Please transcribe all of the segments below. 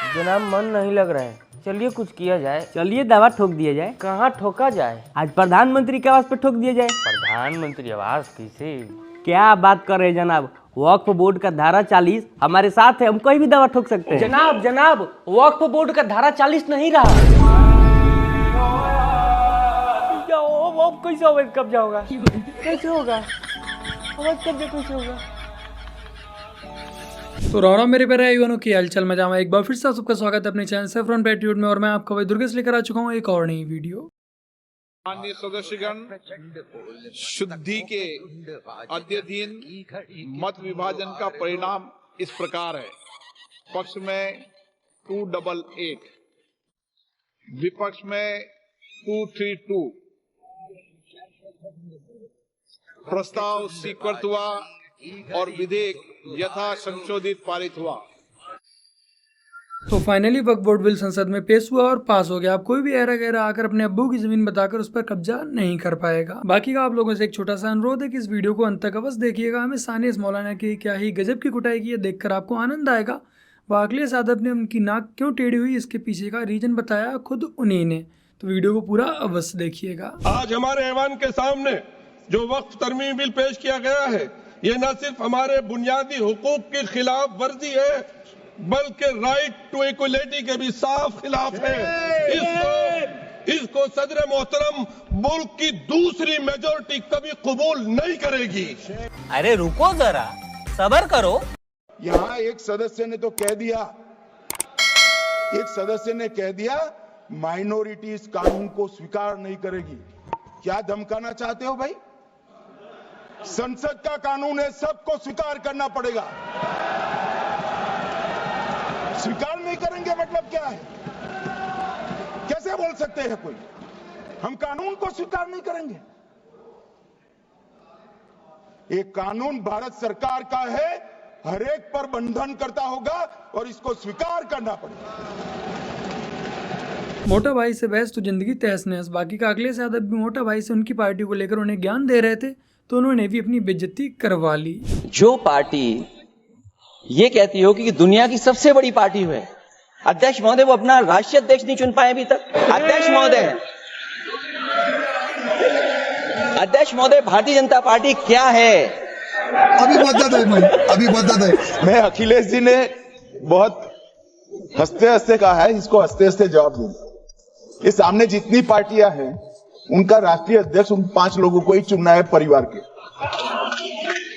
जनाब मन नहीं लग रहा है, चलिए कुछ किया जाए। चलिए दवा ठोक दिया जाए। कहाँ ठोका जाए? आज प्रधानमंत्री के आवास पे ठोक दिया जाए। प्रधानमंत्री आवास किसे? क्या बात कर रहे हैं जनाब, वक्फ बोर्ड का धारा 40 हमारे साथ है, हम कोई भी दवा ठोक सकते हैं। जनाब वक्फ बोर्ड का धारा 40 नहीं रहा। अब कैसे अवैध कब्जा होगा? कैसे होगा अवैध कब्जा? कैसे होगा? तो रौरा मेरे प्यारे युवानों की हलचल में जावा एक बार फिर से सबका स्वागत है अपने चैनल सेफ्रॉन पैट्रियट में। और मैं आपका भाई दुर्गेश लेकर आ चुका हूँ एक और नई वीडियो। माननीय सदस्यगण, शुद्धि के अद्यतन मत विभाजन का परिणाम इस प्रकार है। पक्ष में 288, विपक्ष में 232। प्रस्ताव स्वीकृत हुआ और विधेयक यथा संशोधित पारित हुआ। तो फाइनली वक्फ बोर्ड बिल संसद में पेश हुआ और पास हो गया। अब कोई भी ऐरा गैरा आकर अपने अब्बू की जमीन बताकर उस पर कब्जा नहीं कर पाएगा। बाकी का आप लोगों से एक छोटा सा अनुरोध है कि इस वीडियो को अंत तक अवश्य देखिएगा। हमें सानिया मौलाना की क्या ही गजब की कुटाई की है, देखकर आपको आनंद आएगा। अखिलेश यादव ने उनकी नाक क्यों टेढ़ी हुई, इसके पीछे का रीजन बताया खुद उन्हीं ने। तो वीडियो को पूरा अवश्य देखिएगा। आज हमारे ऐवान के सामने जो वक्फ तरमीम बिल पेश किया गया है, ये न सिर्फ हमारे बुनियादी हुकूक की खिलाफ वर्जी है, बल्कि राइट टू इक्वलिटी के भी साफ खिलाफ है। इसको सदर मोहतरम मुल्क की दूसरी मेजोरिटी कभी कबूल नहीं करेगी। अरे रुको जरा, सब्र करो। यहाँ एक सदस्य ने तो कह दिया, माइनॉरिटी इस कानून को स्वीकार नहीं करेगी। क्या धमकाना चाहते हो भाई? संसद का कानून है, सबको स्वीकार करना पड़ेगा। स्वीकार नहीं करेंगे मतलब क्या है? कैसे बोल सकते हैं कोई हम कानून को स्वीकार नहीं करेंगे? ये कानून भारत सरकार का है, हर एक पर बंधन करता होगा और इसको स्वीकार करना पड़ेगा। मोटा भाई से बहस तो जिंदगी तहस नहस। बाकी का अखिलेश यादव भी मोटा भाई से उनकी पार्टी को लेकर उन्हें ज्ञान दे रहे थे, तो उन्होंने भी अपनी बेइज्जती करवा ली। जो पार्टी ये कहती हो कि दुनिया की सबसे बड़ी पार्टी है, अध्यक्ष महोदय वो अपना राष्ट्रीय अध्यक्ष नहीं चुन पाए अभी तक। अध्यक्ष महोदय भारतीय जनता पार्टी क्या है? अभी बता दे। मैं अखिलेश जी ने बहुत हंसते हंसते कहा है, इसको हंसते हंसते जवाब दूंगा। ये सामने जितनी पार्टियां हैं उनका राष्ट्रीय अध्यक्ष उन 5 लोगों को ही चुनना है परिवार के।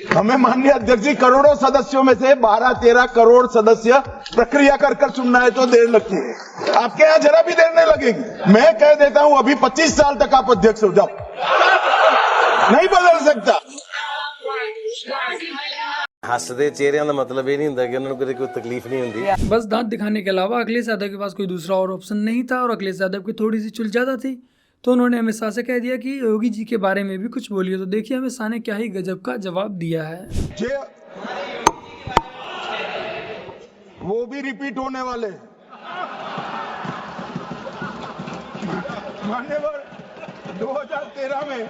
हमें माननीय अध्यक्ष जी करोड़ों सदस्यों में से 12-13 करोड़ सदस्य प्रक्रिया कर चुनना है तो देर लगती है। आपके यहाँ जरा भी देर नहीं लगेगी। मैं कह देता हूं अभी 25 साल तक आप अध्यक्ष हो जाओ, नहीं बदल सकता। हसदे चेहरिਆਂ ਦਾ मतलब ये नहीं ਹੁੰਦਾ कि उन्होंने कोई तकलीफ नहीं होती। बस दांत दिखाने के अलावा अखिलेश यादव के पास कोई दूसरा और ऑप्शन नहीं था और अखिलेश यादव की थोड़ी सी चुल ज्यादा थी, तो उन्होंने अमित शाह से कह दिया कि योगी जी के बारे में भी कुछ बोलिए। तो देखिए अमित शाह ने क्या ही गजब का जवाब दिया है। वो भी रिपीट होने वाले हैं। मान्यवर 2013 में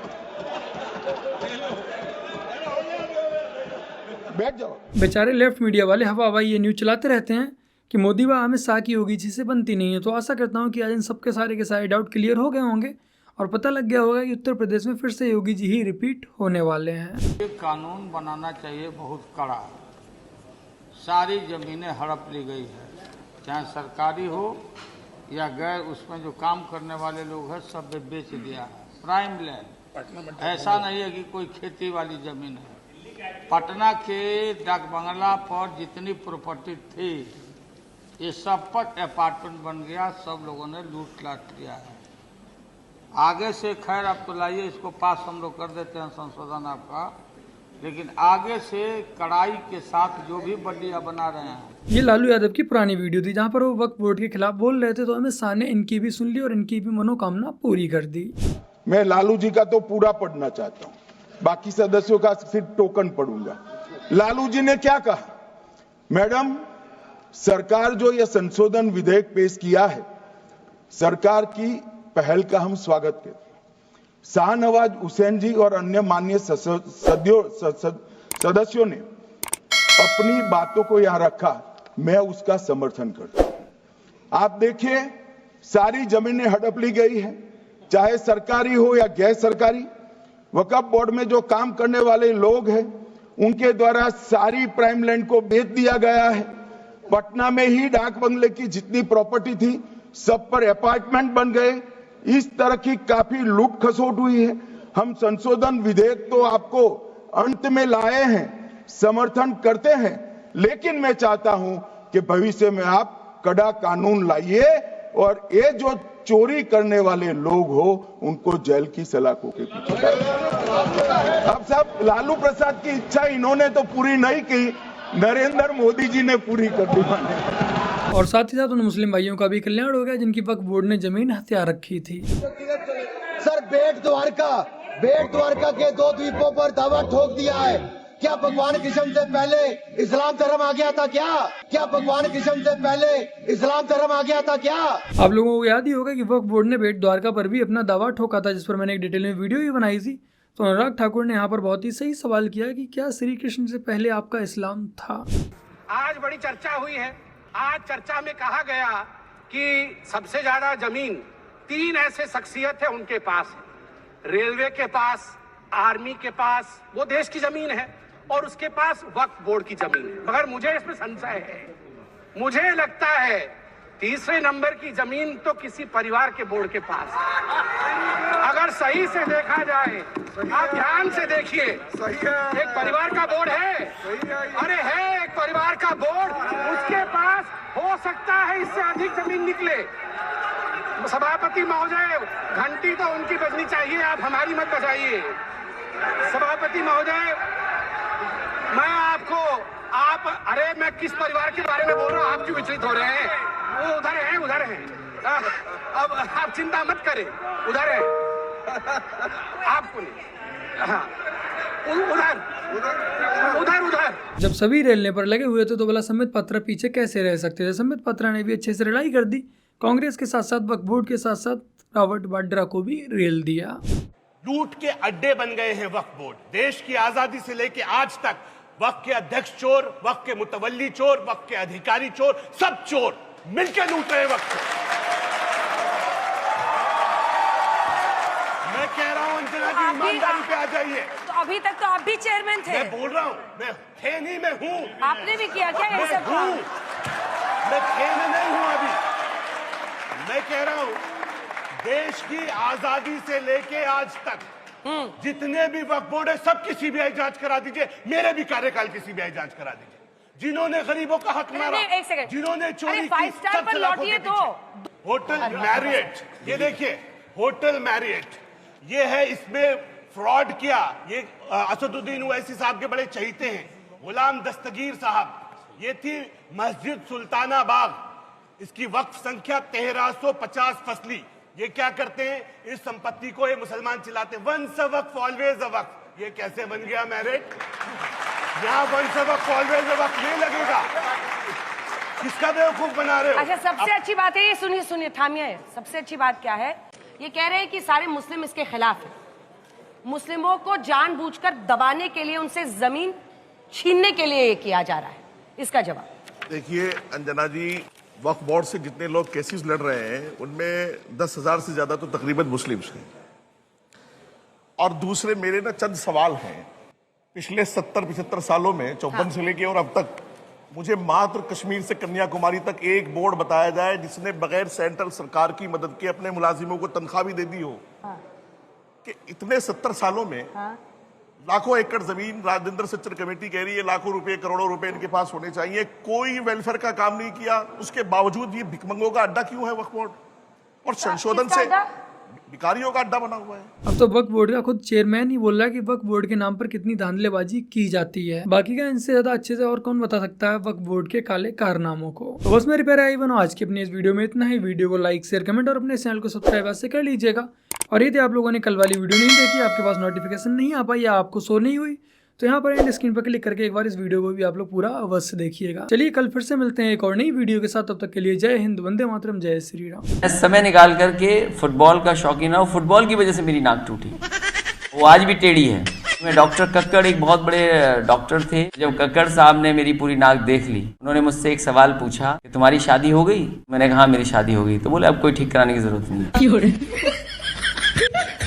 बैठ जाओ। बेचारे लेफ्ट मीडिया वाले हवा हवाई ये न्यूज चलाते रहते हैं कि मोदी व अमित शाह की योगी जी से बनती नहीं है। तो आशा करता हूँ कि आज इन सबके सारे के सारे डाउट क्लियर हो गए होंगे और पता लग गया होगा कि उत्तर प्रदेश में फिर से योगी जी ही रिपीट होने वाले हैं। एक कानून बनाना चाहिए बहुत कड़ा। सारी जमीनें हड़प ली गई है, चाहे सरकारी हो या गैर, उसमें जो काम करने वाले लोग हैं सब बेच दिया है। प्राइम लैंड, ऐसा नहीं है कि कोई खेती वाली जमीन है। पटना के डाक बंगला पर जितनी प्रॉपर्टी थी ये सब पर अपार्टमेंट बन गया, सब लोगों ने लूट लाट लिया है। आगे से खैर अब तो लाइए इसको पास हम लोग कर देते हैं संशोधन आपका, लेकिन आगे से कड़ाई के साथ जो भी बंदियां बना रहे हैं। ये लालू यादव की पुरानी वीडियो थी जहाँ पर वो वक्फ बोर्ड के खिलाफ बोल रहे थे, तो अमित शाह ने इनकी भी सुन ली और इनकी भी मनोकामना पूरी कर दी। मैं लालू जी का तो पूरा पढ़ना चाहता हूं, बाकी सदस्यों का सिर्फ टोकन पढ़ूंगा। लालू जी ने क्या कहा? मैडम, सरकार जो यह संशोधन विधेयक पेश किया है, सरकार की पहल का हम स्वागत करते हैं। शाहनवाज हुसैन जी और अन्य माननीय सदस्यों ने अपनी बातों को यहां रखा, मैं उसका समर्थन करता हूं। आप देखिए सारी जमीनें हड़प ली गई है, चाहे सरकारी हो या गैर सरकारी। वक्फ बोर्ड में जो काम करने वाले लोग हैं उनके द्वारा सारी प्राइम लैंड को बेच दिया गया है। पटना में ही डाक बंगले की जितनी प्रॉपर्टी थी सब पर अपार्टमेंट बन गए। इस तरह की काफी लूट खसोट हुई है। हम संशोधन विधेयक तो आपको अंत में लाए हैं, समर्थन करते हैं, लेकिन मैं चाहता हूं कि भविष्य में आप कड़ा कानून लाइए और ये जो चोरी करने वाले लोग हो उनको जेल की सलाखों के पीछे। अब साहब लालू प्रसाद की इच्छा इन्होंने तो पूरी नहीं की, नरेंद्र मोदी जी ने पूरी कर दी। और साथ ही साथ उन मुस्लिम भाइयों का भी कल्याण हो गया जिनकी वक्फ बोर्ड ने जमीन हथिया रखी थी। सर बेट द्वारका के 2 द्वीपों पर दावा ठोक दिया है। क्या भगवान कृष्ण से पहले इस्लाम धर्म आ गया था क्या भगवान कृष्ण से पहले इस्लाम धर्म आ गया था क्या? आप लोगों को याद ही होगा कि वक्फ बोर्ड ने बेट द्वारका पर भी अपना दावा ठोका था, जिस पर मैंने एक डिटेल में वीडियो भी बनाई थी। तो अनुराग ठाकुर ने यहाँ पर बहुत ही सही सवाल किया कि क्या श्री कृष्ण से पहले आपका इस्लाम था। आज बड़ी चर्चा हुई है। आज चर्चा में कहा गया कि सबसे ज्यादा जमीन 3 ऐसे शख्सियत है उनके पास है। रेलवे के पास, आर्मी के पास, वो देश की जमीन है, और उसके पास वक्फ बोर्ड की जमीन है। मगर मुझे इसमें संशय है। मुझे लगता है तीसरे नंबर की जमीन तो किसी परिवार के बोर्ड के पास है। अगर सही से देखा जाए, आप ध्यान से देखिए, एक परिवार का बोर्ड है, अरे है एक परिवार का बोर्ड, उसके पास हो सकता है इससे अधिक जमीन निकले। सभापति महोदय, घंटी तो उनकी बजनी चाहिए, आप हमारी मत बजाइए। सभापति महोदय, मैं आपको अरे मैं किस परिवार के बारे में बोल रहा हूँ, आप क्यों विचलित हो रहे हैं? वो उधर है। अब आप चिंता मत करें, उधर है, आपको नहीं। हाँ, उधर। जब सभी रेलने पर लगे हुए थे तो भला संबित पात्रा पीछे कैसे रह सकते थे। संबित पात्रा ने भी अच्छे से लड़ाई कर दी। कांग्रेस के साथ साथ वक्फ बोर्ड के साथ साथ रॉबर्ट वाड्रा को भी रेल दिया। लूट के अड्डे बन गए हैं वक्फ बोर्ड। देश की आजादी से लेकर आज तक वक्फ के अध्यक्ष चोर, वक्फ के मुतवल्ली चोर, वक्फ के अधिकारी चोर, सब चोर मिलकर लूट रहे हैं वक्फ को। मैं कह रहा हूं अंजना जी, ईमानदारी पे आ जाइए। तो अभी तक तो आप भी चेयरमैन थे। मैं बोल रहा हूं, मैं थे नहीं, मैं हूं। आपने भी किया क्या ये सब? मैं थे नहीं हूं अभी। मैं कह रहा हूं देश की आजादी से लेके आज तक जितने भी वक्फ बोर्ड है सबकी सीबीआई जांच करा दीजिए। मेरे भी कार्यकाल की सीबीआई जांच करा दीजिए। जिन्होंने गरीबों का हक मारा, जिन्होंने चोरी की, 5 स्टार पर लौटिए तो होटल मैरियट, ये देखिए होटल मैरियट, ये है, इसमें फ्रॉड किया। ये असदुद्दीन ओवैसी साहब के बड़े चहीते हैं, गुलाम दस्तगीर साहब। ये थी मस्जिद सुल्ताना बाग, इसकी वक्फ संख्या 1350 फसली। ये क्या करते हैं, इस संपत्ति को ये मुसलमान चिल्लाते, once a Waqf always a वक्फ। ये कैसे बन गया मैरिट? यहाँ once a Waqf always a वक्फ नहीं लगेगा। किसका बेवकूफ बना रहे हो? अच्छा, सबसे अच्छी बात है ये, सुनिए थामिए। सबसे अच्छी बात क्या है, ये कह रहे हैं कि सारे मुस्लिम इसके खिलाफ है। मुस्लिमों को जानबूझकर दबाने के लिए, उनसे जमीन छीनने के लिए ये किया जा रहा है। इसका जवाब देखिए अंजना जी, वक्फ बोर्ड से जितने लोग केसेस लड़ रहे हैं उनमें 10,000 से ज्यादा तो तकरीबन मुस्लिम्स हैं। और दूसरे मेरे ना चंद सवाल हैं। पिछले 70-75 सालों में 54 से लेके और अब तक मुझे मात्र कश्मीर से कन्याकुमारी तक एक बोर्ड बताया जाए जिसने बगैर सेंट्रल सरकार की मदद के अपने मुलाजिमों को तनख्वाह भी दे दी हो। कि इतने 70 सालों में लाखों एकड़ जमीन राजेंद्र सच्चर कमेटी कह रही है लाखों रुपए, करोड़ों रुपए इनके पास होने चाहिए, कोई वेलफेयर का काम नहीं किया। उसके बावजूद ये भिखमंगों का अड्डा क्यों है वक्फ बोर्ड? और संशोधन से भिखारियों का अड्डा बना हुआ है। अब तो वक्फ बोर्ड का खुद चेयरमैन ही बोल रहा है कि वक्फ बोर्ड के नाम पर कितनी धांधलेबाजी की जाती है। बाकी का इनसे ज्यादा अच्छे से और कौन बता सकता है वक्फ बोर्ड के काले कारनामों को। तो बस मेरे प्यारे भाई-बहनों, आज की अपनी इस वीडियो में इतना ही। वीडियो को लाइक, शेयर, कमेंट और अपने चैनल को सब्सक्राइब से कर लीजिएगा। और यदि आप लोगों ने कल वाली वीडियो नहीं देखी, आपके पास नोटिफिकेशन नहीं आ पाई या आपको शो नहीं हुई, तो यहाँ पर एंड स्क्रीन पर क्लिक करके एक बार इस वीडियो को भी आप लोग पूरा अवश्य देखिएगा। चलिए कल फिर से मिलते हैं एक और नई वीडियो के साथ। तब तक के लिए जय हिंद, वंदे मातरम, जय श्री राम। समय निकाल करके फुटबॉल का शौकीन है, फुटबॉल की वजह से मेरी नाक टूटी, वो आज भी टेढ़ी है। में डॉक्टर कक्कड़ एक बहुत बड़े डॉक्टर थे। जब कक्कड़ साहब ने मेरी पूरी नाक देख ली, उन्होंने मुझसे एक सवाल पूछा कि तुम्हारी शादी हो गई? मैंने कहा हाँ मेरी शादी हो गई। तो बोले अब कोई ठीक कराने की जरूरत नहीं है।